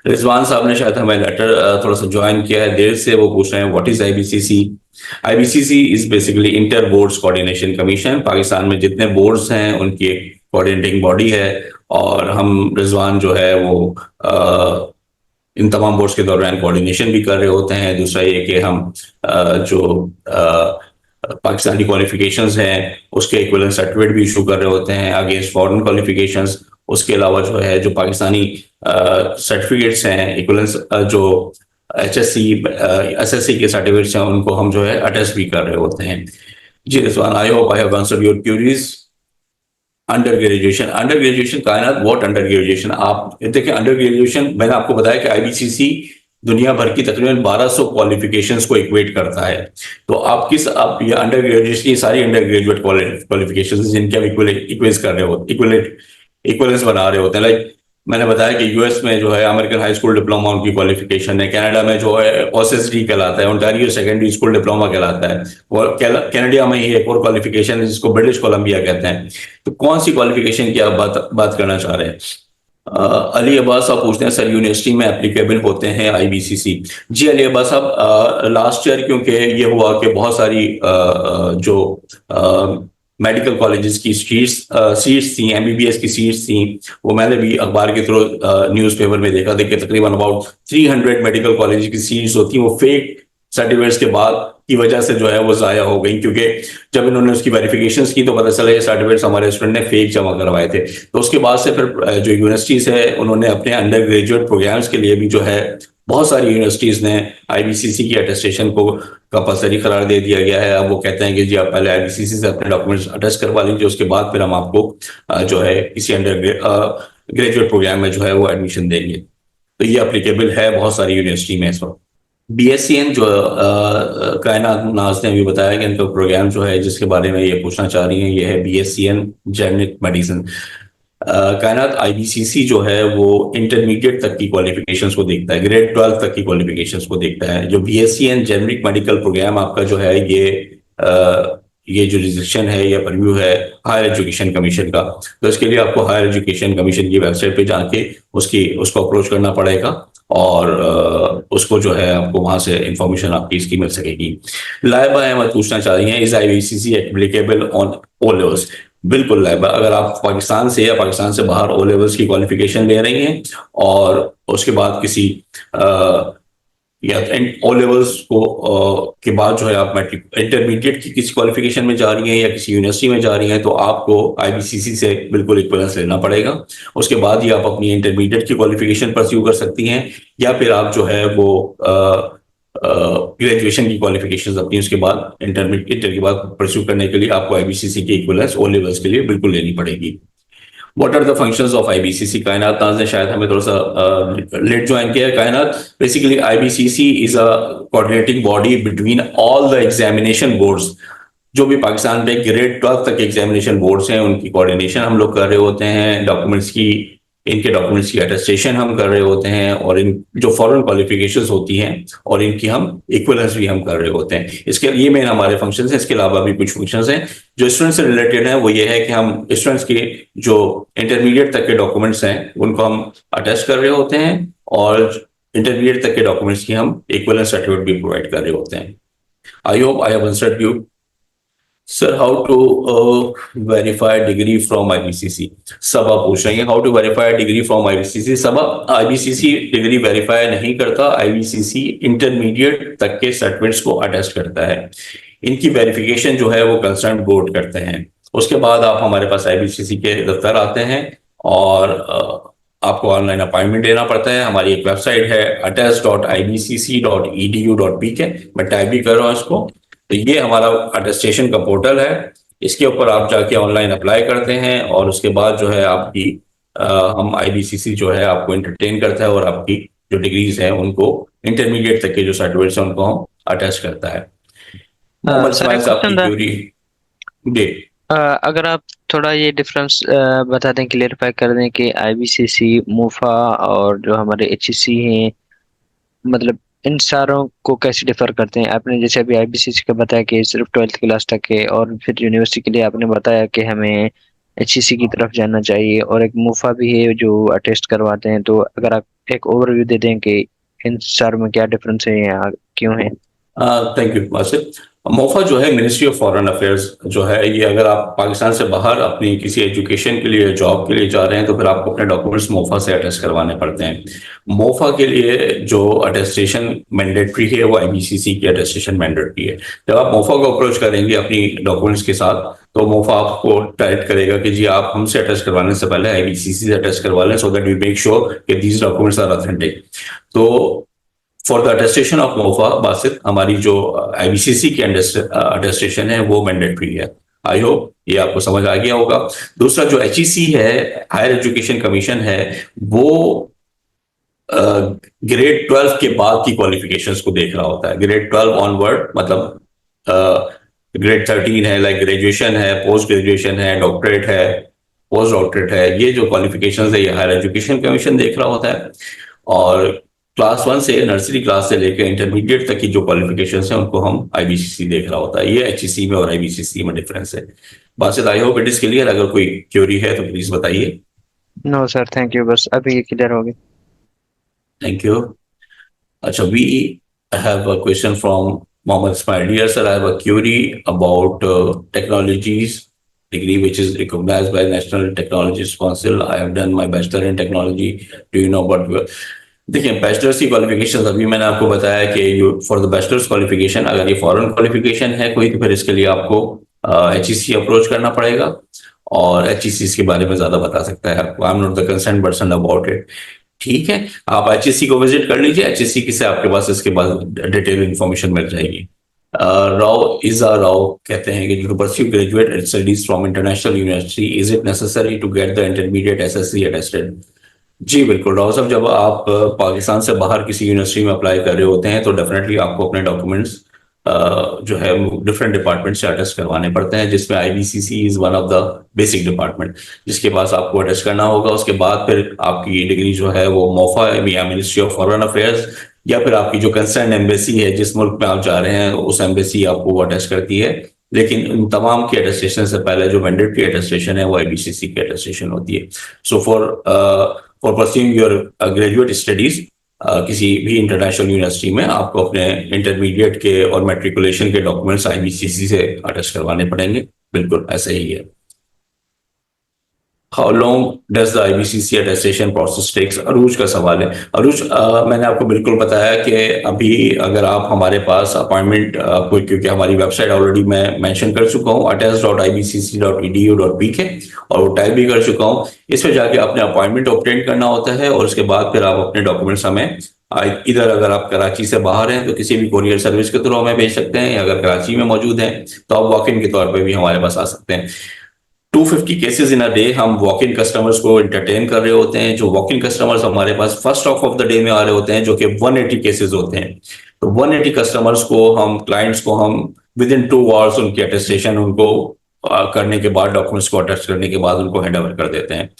S2: रिजवान साहब ने शायद हमें लेटर थोड़ा सा ज्वाइन किया है देर से, वो पूछ रहे हैं what is IBCC. IBCC is basically inter boards coordination commission. Pakistan में जितने बोर्ड्स हैं उनकी एक कोऑर्डिनेटिंग बॉडी है, और हम रिजवान जो है वो इन तमाम बोर्ड्स के दौरान कोऑर्डिनेशन भी कर रहे होते हैं। दूसरा ये कि हम जो पाकिस्तानी क्वालिफिकेशंस हैं उसके इक्विवेलेंट सर्टिफिकेट भी इशू कर रहे होते हैं अगेंस्ट फॉरेन क्वालिफिकेशंस। उसके अलावा जो है जो पाकिस्तानी सर्टिफिकेट्स हैं इक्विवेलेंट जो एचएससी एसएससी के सर्टिफिकेट्स हैं उनको हम जो है अटेस्ट भी कर रहे होते हैं। जी Rizwan, I hope I have answered your queries. Under graduation Kainat, what under graduation? आप देखिए, अंडर ग्रेजुएशन मैंने आपको बताया कि आईबीसीसी दुनिया भर की तकरीबन 1200 क्वालिफिकेशंस को इक्वेट करता है। तो आप ये अंडर ग्रेजुएशन, ये सारी अंडर ग्रेजुएट क्वालिफिकेशंस जिनके हम इक्वेट कर रहे होते, इक्वलेंस बना रहे होते हैं। लाइक मैंने बताया कि यूएस में जो है अमेरिकन हाई स्कूल डिप्लोमा उनकी क्वालिफिकेशन है, कनाडा में जो है ओएसडी कहलाता है, ओंटारियो सेकेंडरी स्कूल डिप्लोमा कहलाता है, और कनाडा में ही एक और क्वालिफिकेशन है जिसको ब्रिटिश कोलंबिया कहते हैं। तो कौन सी क्वालिफिकेशन की आप बात करना चाह रहे हैं? अली अब्बास साहब पूछते हैं सर यूनिवर्सिटी में एप्लीकेबल होते हैं आईबीसीसी? जी अली अब्बास साहब, लास्ट ईयर क्योंकि ये हुआ कि बहुत सारी जो मेडिकल कॉलेजेस की सीट्स थी, एमबीबीएस की सीट्स थी, वो मैंने भी अखबार के थ्रू न्यूज़पेपर में देखा था कि तकरीबन अबाउट 300 मेडिकल कॉलेज की सीट्स होती हैं, वो फेक सर्टिफिकेट्स के बाद की वजह से जो है वो जाया हो गई, क्योंकि जब इन्होंने उसकी वेरिफिकेशन की तो पता चला ये सर्टिफिकेट्स हमारे स्टूडेंट ने फेक जमा करवाए थे। तो उसके बाद से फिर जो यूनिवर्सिटीज है उन्होंने अपने अंडर ग्रेजुएट प्रोग्राम्स के लिए भी जो है बहुत सारी यूनिवर्सिटीज ने आईबीसीसी की अटेस्टेशन को कंपलसरी करार दे दिया गया है। अब वो कहते हैं कि जी आप पहले आईबीसीसी से अपने डॉक्यूमेंट्स अटेस्ट करवा लीजिए, उसके बाद फिर हम आपको जो है किसी अंडर ग्रेजुएट प्रोग्राम में जो है वो एडमिशन देंगे। तो ये अप्लीकेबल है बहुत सारी यूनिवर्सिटी में इस वक्त। बीएससीएन जो कायनात नाज ने अभी बताया कि इनका प्रोग्राम जो है जिसके बारे में ये पूछना चाह रही हैं ये है बीएससीएन जेनेरिक मेडिसिन। कायनात आईबीसीसी जो है वो इंटरमीडिएट तक की क्वालिफिकेशंस को देखता है, ग्रेड 12 तक की क्वालिफिकेशंस को देखता है। जो बीएससीएन जेनेरिक मेडिकल प्रोग्राम आपका जो है ये जो रजिस्ट्रेशन है या परव्यू है हायर एजुकेशन कमीशन का, तो इसके लिए आपको हायर एजुकेशन कमीशन की वेबसाइट पे जाके उसको अप्रोच करना पड़ेगा, और उसको जो है आपको वहां से इंफॉर्मेशन आपकी इसकी मिल सकेगी। लाइबा अहमद पूछना चाह रही हैं is IBCC applicable on O levels? बिल्कुल लाइबा, अगर आप पाकिस्तान से या पाकिस्तान से बाहर ओ लेवल्स की क्वालिफिकेशन ले रही हैं और उसके बाद किसी या ओ लेवल्स को के बाद जो है आप इंटरमीडिएट की किसी क्वालिफिकेशन में जा रही हैं या किसी यूनिवर्सिटी में जा रही हैं, तो आपको आईबीसीसी से बिल्कुल इक्विवेलेंस लेना पड़ेगा। उसके बाद ही आप अपनी इंटरमीडिएट की क्वालिफिकेशन परस्यू कर सकती हैं, या फिर आप जो है वो ग्रेजुएशन की क्वालिफिकेशन अपनी उसके बाद इंटर के बाद परस्यू करने के लिए आपको आईबीसीसी की इक्विवेलेंस ओ लेवल्स के लिए बिल्कुल लेनी पड़ेगी। What are the functions of IBCC? Kainat नाज ने शायद हमें थोड़ा सा लेट ज्वाइन किया है। कायनात, basically IBCC is a coordinating body between all the examination boards। जो भी पाकिस्तान में ग्रेड 12 तक एग्जामिनेशन बोर्ड्स हैं उनकी कोऑर्डिनेशन हम लोग कर रहे होते हैं, इनके डॉक्यूमेंट्स की अटेस्टेशन हम कर रहे होते हैं, और इन जो फॉरेन क्वालिफिकेशंस होती हैं और इनकी हम इक्विवेलेंस भी हम कर रहे होते हैं। इसके ये मेन हमारे फंक्शंस हैं। इसके अलावा भी कुछ फंक्शंस हैं जो स्टूडेंट्स से रिलेटेड हैं, वो ये है कि हम स्टूडेंट्स के जो इंटरमीडिएट तक के डॉक्यूमेंट्स हैं उनको हम अटेस्ट कर रहे होते हैं, और इंटरमीडिएट तक के डॉक्यूमेंट्स की हम इक्विवेलेंस सर्टिफिकेट भी प्रोवाइड कर रहे होते हैं। I hope I have answered you. Sir, how to verify degree from IBCC? Saba पूछ रही है how to verify degree from IBCC. Saba, IBCC degree verify नहीं करता, आईबीसीसी इंटरमीडिएट तक के सर्टिफिकेट्स को अटेस्ट करता है। इनकी वेरिफिकेशन जो है वो कंसर्न बोर्ड करते हैं। उसके बाद आप हमारे पास आईबीसीसी के दफ्तर आते हैं और आपको ऑनलाइन अपॉइंटमेंट लेना पड़ता है। हमारी एक वेबसाइट है attest.ibcc.edu.pk, मैं टाइप भी कर रहा हूँ इसको। तो ये हमारा अटेस्टेशन का पोर्टल है, इसके ऊपर आप जाके ऑनलाइन अप्लाई करते हैं, और उसके बाद जो है आपकी हम IBCC जो है आपको एंटरटेन करता है और आपकी जो डिग्रीज हैं उनको इंटरमीडिएट तक के जो सर्टिफिकेट्स हैं उनको हम अटैच करता है। मोहम्मद
S1: सर
S2: इस्माइल
S1: एक
S2: साहब की
S1: क्वेश्चन था।
S2: क्यूरी जी।
S1: अगर आप थोड़ा ये डिफरेंस बता दें, क्लियरिफाई कर दें कि आईबीसीसी, मूफा और जो हमारे एचईसी हैं, मतलब इन सारों को कैसे डिफर करते हैं। आपने जैसे अभी आईबीसीसी का बताया कि सिर्फ 12th क्लास तक है, और फिर यूनिवर्सिटी के लिए आपने बताया कि हमें एचईसी की तरफ जाना चाहिए, और एक मूफा भी है जो अटेस्ट करवाते हैं। तो अगर आप एक ओवरव्यू दे दें कि इन चारों में क्या डिफरेंस है या क्यों है।
S2: Thank you Wasif. मोफा जो है मिनिस्ट्री ऑफ फॉरेन अफेयर्स जो है, ये अगर आप पाकिस्तान से बाहर अपनी किसी एजुकेशन के लिए, जॉब के लिए जा रहे हैं तो फिर आपको अपने डॉक्यूमेंट्स मोफा से अटेस्ट करवाने पड़ते हैं। मोफा के लिए जो अटेस्टेशन मैंडेटरी है वो आईबीसीसी की अटेस्टेशन मैंडेटरी है। जब आप मोफा को अप्रोच करेंगे अपनी डॉक्यूमेंट्स के साथ, तो मोफा आपको डायरेक्ट करेगा कि जी आप हमसे अटेस्ट करवाने से पहले आईबीसीसी से अटेस्ट करवा लें, so that we make sure कि दीज डॉक्यूमेंट्स आर ऑथेंटिक। तो for the attestation of MOFA Basit, हमारी जो आईबीसीसी की अटेस्टेशन है वो मैंडेटरी है। आई होप ये आपको समझ आ गया होगा। दूसरा जो एचईसी है, हायर एजुकेशन कमीशन है, वो ग्रेड 12 के बाद की क्वालिफिकेशंस को देख रहा होता है। ग्रेड 12 ऑनवर्ड, मतलब ग्रेड 13 है, लाइक ग्रेजुएशन है, पोस्ट ग्रेजुएशन है, डॉक्टरेट है, पोस्ट डॉक्टरेट है, ये जो क्वालिफिकेशंस है ये हायर एजुकेशन कमीशन देख रहा होता है। और क्लास 1 से, नर्सरी क्लास से लेकर इंटरमीडिएट तक की जो क्वालिफिकेशंस हैं उनको हम आईबीसीसी देख रहा होता है। ये एचईसी में और आईबीसीसी में डिफरेंस है। Basit, I hope it is clear. अगर कोई क्वेरी है तो प्लीज बताइए।
S1: नो सर, थैंक यू, बस अभी ये क्लियर हो गया।
S2: Thank you. Acha, we have a question from Mohammed Ismail. Dear sir, I have a query about technologies degree which is recognized by National Technologies Council. I have done my bachelor in technology. Do you know what? देखिए, बैचलर्स की क्वालिफिकेशन अभी मैंने आपको बताया कि फॉर द बैचलर्स क्वालिफिकेशन, अगर ये फॉरेन क्वालिफिकेशन है कोई, तो फिर इसके लिए आपको एचईसी अप्रोच करना पड़ेगा, और एचईसी के बारे में ज्यादा बता सकता है आपको। I am not the concern person about it. ठीक है, आप एचईसी को विजिट कर लीजिए। एचईसी से आपके पास इसके बाद डिटेल इंफॉर्मेशन मिल जाएगी। राव इजा राव कहते हैं कि to pursue graduate studies from international university, is it necessary to get the intermediate SSC attested? जी बिल्कुल राव साहब, जब आप पाकिस्तान से बाहर किसी यूनिवर्सिटी में अप्लाई कर रहे होते हैं तो डेफिनेटली आपको अपने डॉक्यूमेंट्स जो है डिफरेंट डिपार्टमेंट से अटेस्ट करवाने पड़ते हैं, जिसमें IBCC is one of the basic department जिसके पास आपको अटेस्ट करना होगा। उसके बाद फिर आपकी डिग्री जो है वो मोफा या मिनिस्ट्री ऑफ फॉरेन अफेयर्स, या फिर आपकी जो कंसर्न एम्बेसी है जिस मुल्क में आप जा रहे हैं उस एम्बेसी आपको वो अटेस्ट करती है। लेकिन इन तमाम की अटेस्टेशन से पहले जो मैंडेटरी अटेस्टेशन है वो आईबीसीसी की अटेस्टेशन होती है। So for pursuing your graduate studies किसी भी इंटरनेशनल यूनिवर्सिटी में आपको अपने इंटरमीडिएट के और मैट्रिकुलेशन के डॉक्यूमेंट्स आईबीसीसी से अटेस्ट करवाने पड़ेंगे। बिल्कुल ऐसे ही है। How long does the IBCC attestation process takes? Arooj का सवाल है। अरूज, मैंने आपको बिल्कुल बताया कि अभी अगर आप हमारे पास अपॉइंटमेंट आपको, क्योंकि हमारी वेबसाइट ऑलरेडी मैं मेंशन कर चुका हूँ attest.ibcc.edu.pk, और वो टाइप भी कर चुका हूँ। इस पर जाके अपने अपॉइंटमेंट ऑब्टेन करना होता है, और उसके बाद फिर आप अपने डॉक्यूमेंट्स हमें इधर, अगर आप कराची से बाहर हैं तो किसी भी कोरियर सर्विस के थ्रू हमें भेज सकते हैं, या अगर कराची में मौजूद हैं तो आप वॉक इन के तौर पर भी हमारे पास आ सकते हैं। 250 केसेस इन अ डे हम वॉक इन कस्टमर्स को एंटरटेन कर रहे होते हैं। जो वॉक इन कस्टमर्स हमारे पास first half of the day में आ रहे होते हैं, जो कि 180 केसेस होते हैं, तो 180 कस्टमर्स को हम, क्लाइंट्स को हम विद इन 2 आवर्स उनकी अटेस्टेशन उनको करने के बाद, डॉक्यूमेंट्स को अटेस्ट करने के बाद उनको हैंड ओवर कर देते हैं।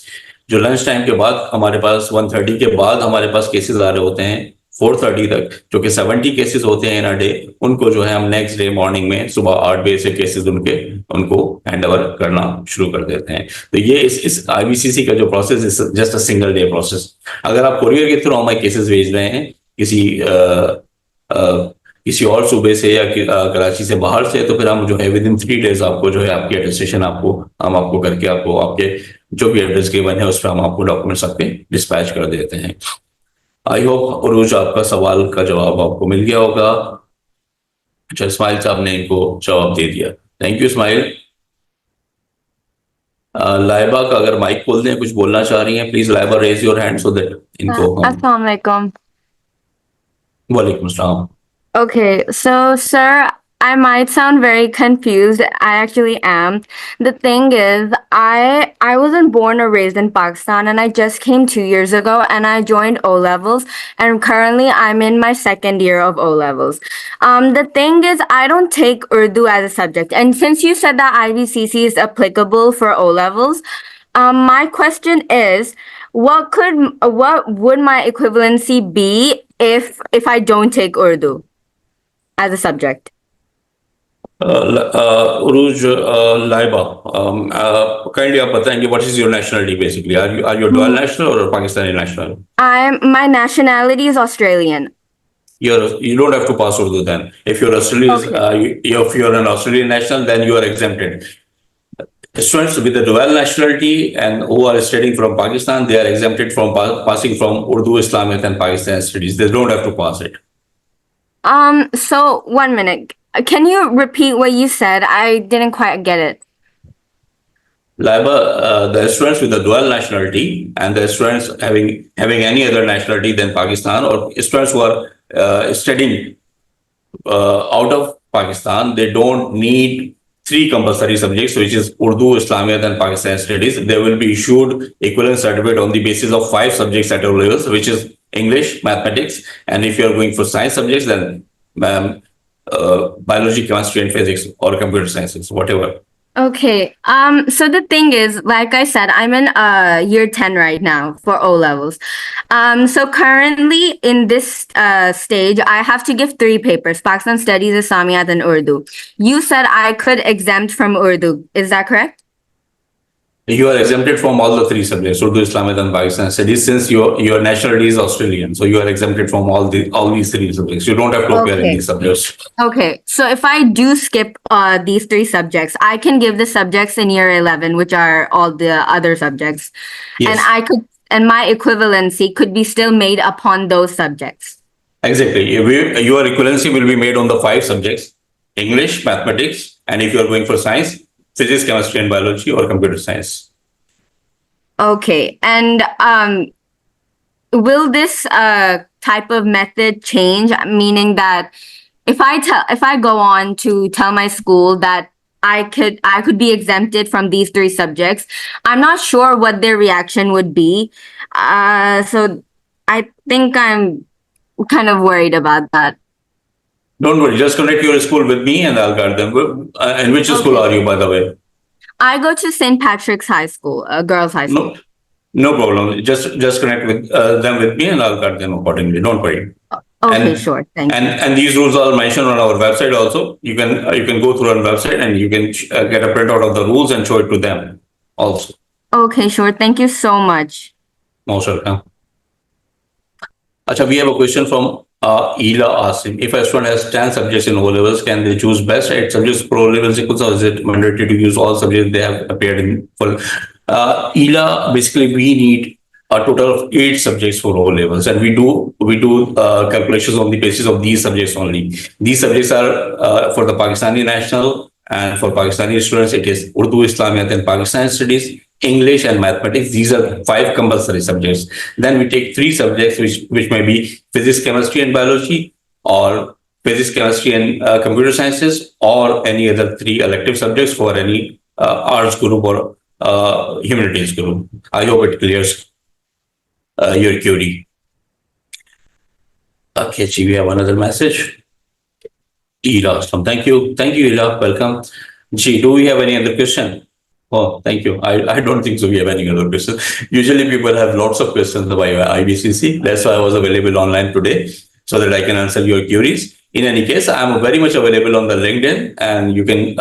S2: जो लंच टाइम के बाद हमारे पास 1:30 के बाद हमारे पास केसेस आ रहे होते हैं 4:30 तक, जो कि 70 केसेस होते हैं इन अ डे, उनको जो है हम नेक्स्ट डे मॉर्निंग में सुबह 8 बजे से केसेस उनको हैंड ओवर करना शुरू कर देते हैं। तो ये इस आईबीसीसी का जो process is just a single day process. अगर आप कोरियर के थ्रू हमें केसेस भेज रहे हैं किसी और सूबे से या कराची से बाहर से, तो फिर हम जो है विद इन 3 डेज आपको जो है आपकी अटेस्टेशन हम आपको करके आपके जो भी एड्रेस गिवन है उस पर हम आपको डॉक्यूमेंट्स आपके डिस्पैच कर देते हैं। आई होप अरूज आपका सवाल का जवाब आपको मिल गया होगा। अच्छा, इस्माइल साहब ने इनको जवाब दे दिया। Thank you Ismail. लाइबा का अगर माइक खोल दें, कुछ बोलना चाह रही हैं, please Laiba raise your hand so that इनको हम।
S4: Assalamualaikum.
S2: वालेकुम अस्सलाम।
S4: Okay, so sir, I might sound very confused. I actually am. The thing is, I wasn't born or raised in Pakistan, and I just came 2 years ago, and I joined O levels, and currently I'm in my second year of O levels. The thing is, I don't take Urdu as a subject, and since you said that IBCC is applicable for O levels, my question is, what would my equivalency be if I don't take Urdu as a subject?
S2: Uruj, Laiba, kindly आप बताएंगे what is your nationality basically? Are you a dual national or a Pakistani national?
S4: My nationality is Australian.
S2: You don't have to pass Urdu then. If you're Australian, if you're an Australian national, then you are exempted. Students with a dual nationality and who are studying from Pakistan, they are exempted from passing from Urdu, Islamic, and Pakistan studies. They don't have to pass it.
S4: So 1 minute. Can you repeat what you said? I didn't quite get it.
S2: Laiba, the students with a dual nationality and the students having any other nationality than Pakistan, or students who are studying out of Pakistan, they don't need 3 compulsory subjects, which is Urdu, Islamic, and Pakistan studies. They will be issued equivalent certificate on the basis of 5 subjects at O levels, which is English, mathematics, and if you are going for science subjects, then biology, chemistry, and physics, or computer sciences, whatever.
S4: Okay. So the thing is, like I said, I'm in year 10 right now for O levels. So currently in this stage, I have to give 3 papers: Pakistan Studies, Islamiyat, and Urdu. You said I could exempt from Urdu. Is that correct?
S2: You are exempted from all the 3 subjects, Urdu, Islamic, and Pakistan studies, since your nationality is Australian. So you are exempted from all these 3 subjects. You don't have to appear in these subjects.
S4: Okay. So if I do skip these 3 subjects, I can give the subjects in year 11, which are all the other subjects.
S2: Yes.
S4: And my equivalency could be still made upon those subjects.
S2: Exactly. Your equivalency will be made on the 5 subjects: English, mathematics, and if you are going for science, physics, chemistry, and biology, or computer science.
S4: Okay. And will this type of method change? Meaning that if I go on to tell my school that I could be exempted from these 3 subjects, I'm not sure what their reaction would be. So I think I'm kind of worried about that.
S2: Don't worry, just connect your school with me and I'll guide them. And which school are you, by the way?
S4: I go to St. Patrick's High School, girls' high school.
S2: No problem. Just connect with them with me and I'll guide them accordingly. Don't worry.
S4: Okay, sure. Thank you.
S2: And these rules are mentioned on our website also. You can go through our website and you can get a printout of the rules and show it to them also.
S4: Okay, sure. Thank you so much.
S2: Most welcome. Acha, we have a question from Ela asking, if a student has 10 subjects in O levels, can they choose best 8 subjects for O levels equals, or is it mandatory to use all subjects they have appeared in full? Ela, basically we need a total of 8 subjects for O levels, and we do calculations on the basis of these subjects only. These subjects are for the Pakistani national, and for Pakistani students it is Urdu, Islamic, and Pakistan studies, English, and mathematics. These are 5 compulsory subjects. Then we take 3 subjects which may be physics, chemistry, and biology, or physics, chemistry, and computer sciences, or any other 3 elective subjects for any arts group or humanities group. I hope it clears your query. Okay, Chi, we have another message. Ela, thank you, Ela. Welcome. Chi, do we have any other question? Oh, thank you. I don't think so. We have any other questions. Usually people have lots of questions by IBCC. That's why I was available online today, so that I can answer your queries. In any case, I'm very much available on the LinkedIn, and you can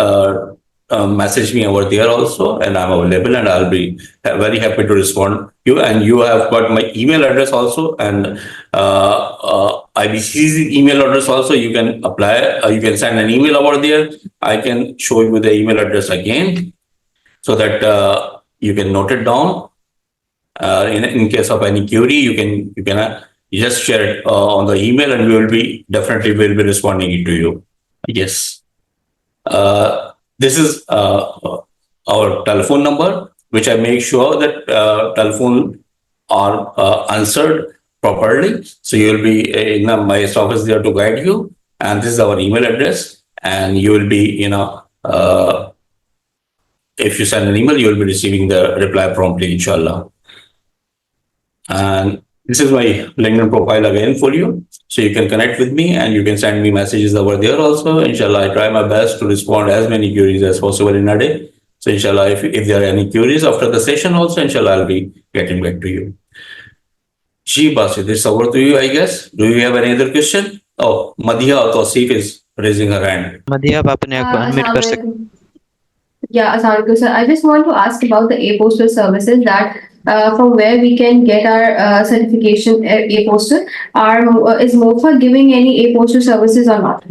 S2: message me over there also, and I'm available, and I'll be very happy to respond to you. And you have got my email address also, and IBCC's email address also. You can apply, you can send an email over there. I can show you the email address again, so that you can note it down. In case of any query, you can just share it on the email, and we will be responding to you. Yes. This is our telephone number, which I make sure that telephone are answered properly. So you will be in my office there to guide you. And this is our email address. and you will be, if you send an email, you will be receiving the reply promptly, inshallah. And this is my LinkedIn profile again for you. So you can connect with me and you can send me messages over there also. Inshallah, I try my best to respond as many queries as possible in a day. So inshallah, if there are any queries after the session also, inshallah, I'll be getting back to you. Ji Basit, this is over to you, I guess. Do you have any other question? Oh, Madhiya Tausif is raising her hand.
S1: मदिया, आप अपने आप को अनम्यूट कर सकते
S5: Assalamualaikum. Yeah, Assalamualaikum, sir. I just want to ask about the A-Postal services that from where we can get our certification A-Postal. Is MOFA giving any A-Postal services or not?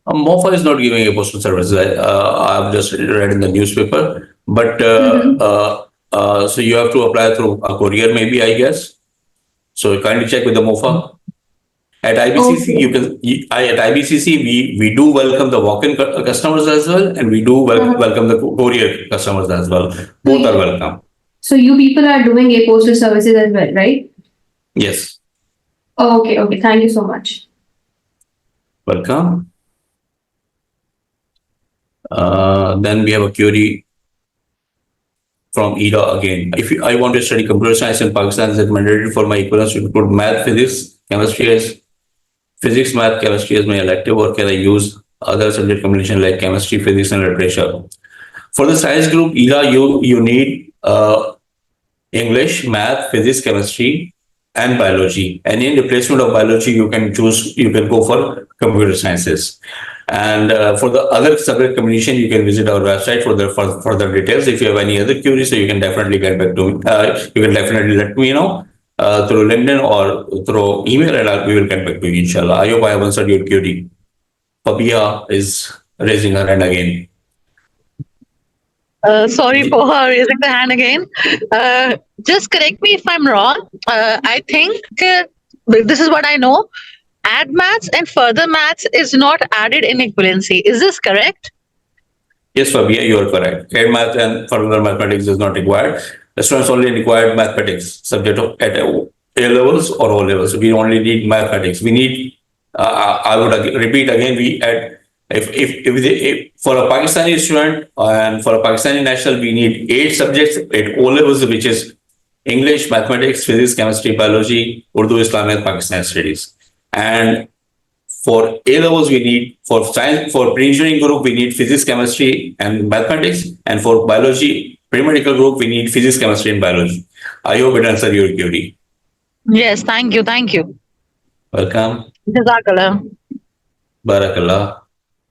S2: MOFA is not giving a postal service. I've just read in the newspaper, but so you have to apply through a courier, maybe, I guess. So kindly check with the MOFA. At IBCC,
S5: Okay.
S2: at IBCC, we do welcome the walk-in customers as well, and we do welcome the courier customers as well. Both are welcome.
S5: So you people are doing A-Postal services as well, right?
S2: Yes,
S5: Okay, okay. Thank you so much.
S2: welcome. Then we have a query from Ida again. I want to study computer science in Pakistan, is it mandatory for my equivalents to include math, physics, chemistry as my elective, or can I use other subject combination like chemistry, physics, and literature? For the science group, Ida, you need English, math, physics, chemistry, and biology. And in replacement of biology, you can go for computer sciences. And for the other subject combination, you can visit our website for further details. If you have any other queries, so you can definitely get back to me. You can definitely let me know through LinkedIn or through email, and we will get back to you, inshallah. I hope I have answered your query. Fabia is raising her hand again.
S3: Sorry for her raising the hand again. Just correct me if I'm wrong. I think this is what I know. Add maths and further maths is not added in equivalency. Is this correct?
S2: Yes, Fabia, you are correct. Add math and further mathematics is not required. The students only required mathematics subject at A levels or O levels. We only need mathematics. We need. I would repeat again. We add if for a Pakistani student and for a Pakistani national, we need 8 subjects at O levels, which is English, mathematics, physics, chemistry, biology, Urdu, Islamic, Pakistani studies. And for A levels, we need for science, for pre-engineering group, we need physics, chemistry, and mathematics. And for biology, pre-medical group, we need physics, chemistry, and biology. I hope it answered your query.
S3: Yes, thank you. Thank you.
S2: Welcome.
S3: Jazakallah.
S2: Barakallah.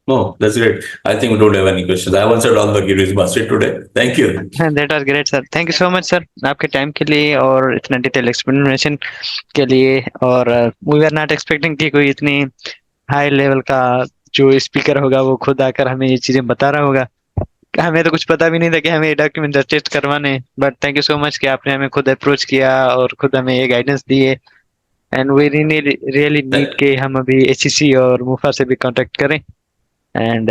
S2: No, that's great. I think we don't have any questions. I have answered all the queries busted today. Thank you.
S1: That was great, sir. Thank you so much, sir. आपके टाइम के लिए और इतना डिटेल एक्सप्लेनेशन के लिए. और we were not expecting कि कोई इतनी हाई लेवल का जो स्पीकर होगा वो खुद आकर हमें ये चीजें बता रहा होगा. हमें तो कुछ पता भी नहीं था कि हमें ये डॉक्यूमेंट टेस्ट करवाने. But thank you so much कि आपने हमें खुद अप्रोच किया और खुद हमें ये गाइडेंस दी है. एंड वी रियली नीड कि हम अभी HEC और मुफा से भी कांटेक्ट करें. And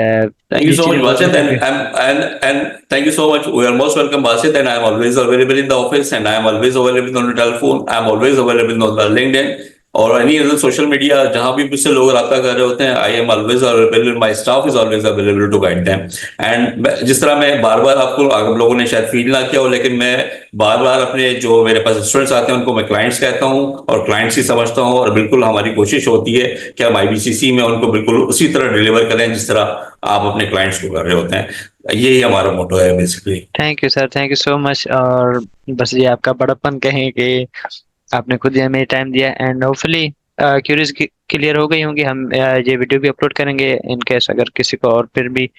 S2: thank you so much, Basit, and thank you so much. We are most welcome, Basit, and I am always available in the office, and I am always available on the telephone. I am always available on the LinkedIn or any other social media. जहाँ भी मुझसे लोग राब्ता कर रहे होते हैं, I am always available. My staff is always available to guide them. And जिस तरह मैं बार-बार आप लोगों ने शायद फील ना किया हो, लेकिन मैं बार-बार अपने जो मेरे पास स्टूडेंट्स आते हैं उनको मैं क्लाइंट्स कहता हूँ और क्लाइंट्स ही समझता हूँ. और बिल्कुल हमारी कोशिश होती है कि हम IBCC में उनको बिल्कुल उसी तरह डिलीवर करें जिस तरह आप अपने क्लाइंट्स को कर रहे होते हैं. यही हमारा मोटो है basically.
S1: Thank you sir, thank you so much. और बस ये आपका बड़प्पन कहें कि आपने खुद ही हमें टाइम दिया. एंड होपफुली क्यूरीज क्लियर हो गई होंगी. हम ये वीडियो भी अपलोड करेंगे इन केस अगर किसी को और फिर भी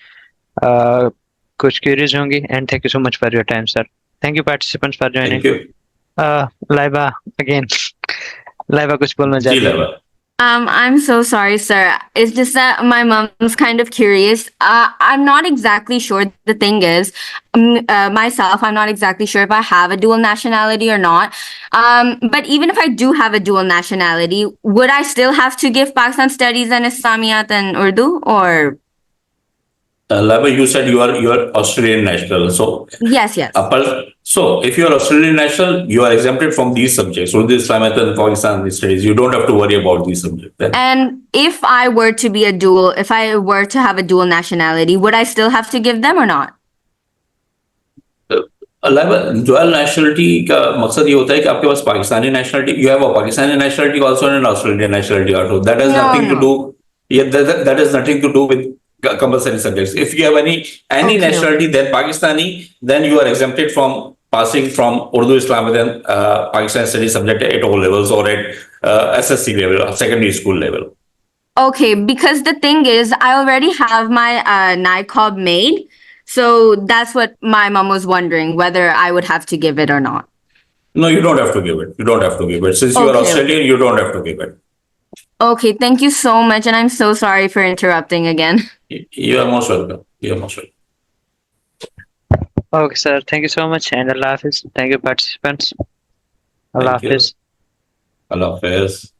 S1: कुछ क्यूरीज होंगी. And thank you so much for your time sir. Thank you participants for
S2: thank
S1: joining.
S2: You.
S1: Laiba again. Laiba कुछ बोलना
S2: जी
S1: चाहती है?
S2: Laiba.
S4: I'm so sorry, sir. It's just that my mom's kind of curious. I'm not exactly sure. The thing is, myself, I'm not exactly sure if I have a dual nationality or not. But even if I do have a dual nationality, would I still have to give Pakistan Studies and Islamiyat and Urdu, or?
S2: Laba, you said you are Australian national. So,
S4: Yes, yes.
S2: so if you are Australian national, you are exempted from these subjects. Urdu, Islamic, and Pakistani studies. You don't have to worry about these subjects. Then.
S4: And if I were to be if I were to have a dual nationality, would I still have to give them or not?
S2: Dual nationality का मकसद ये होता है कि आपके पास Pakistani nationality, you have a Pakistani nationality also and an Australian nationality also. That has
S4: No,
S2: nothing to
S4: no.
S2: do. Yeah, that has nothing to do with compulsory subjects. If you have any
S4: Okay.
S2: nationality, then Pakistani, then you are exempted from passing from Urdu, Islamic, and Pakistani studies subject at O levels or at SSC level, secondary school level.
S4: Okay, because the thing is, I already have my NICOB made. So that's what my mom was wondering, whether I would have to give it or not.
S2: No, you don't have to give it. You don't have to give it. Since you are
S4: Okay,
S2: Australian, you don't have to give it.
S4: Okay, thank you so much. And I'm so sorry for interrupting again.
S2: You are most welcome. You are most welcome.
S1: Okay, sir. Thank you so much, and Allah Hafiz. Thank you, participants. Allah
S2: Thank you.
S1: Hafiz.
S2: Allah Hafiz.